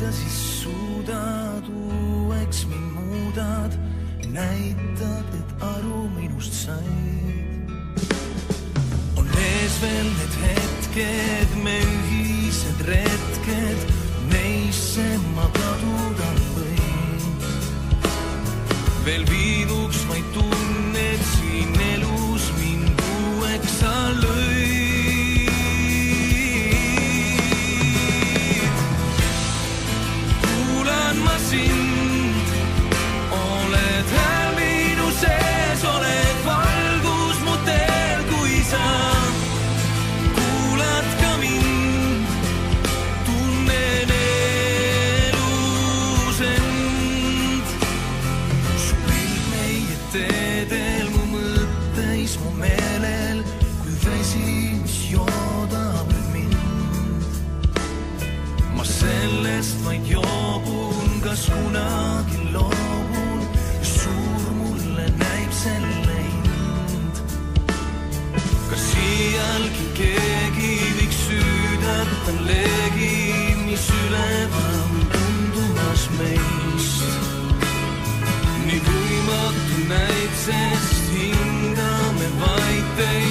sa siis suudad, uueks mind muudad, näitad, et aru minust said. On ees veel need hetked, me ühised retked, neisse ma kaduda võin. Veel viiduks vaid tunned siin elus mind uueks sa lõid. Kuulan ma sind, oled hääl minu sees, oled valgus mu teel, kui sa kuulad ka mind, tunnen elus end. Su pilt meie teedel, mu mõtteis, mu meelel, kui vesi, mis joodab mind. Ma sellest vaid joobun, kas kunagi loobun, suur mulle näib selle hind. Kas siialgi keegi võiks süüdata leegi, mis üleval tundumas meist. Nii võimatu näib, sest hingame vaid teid.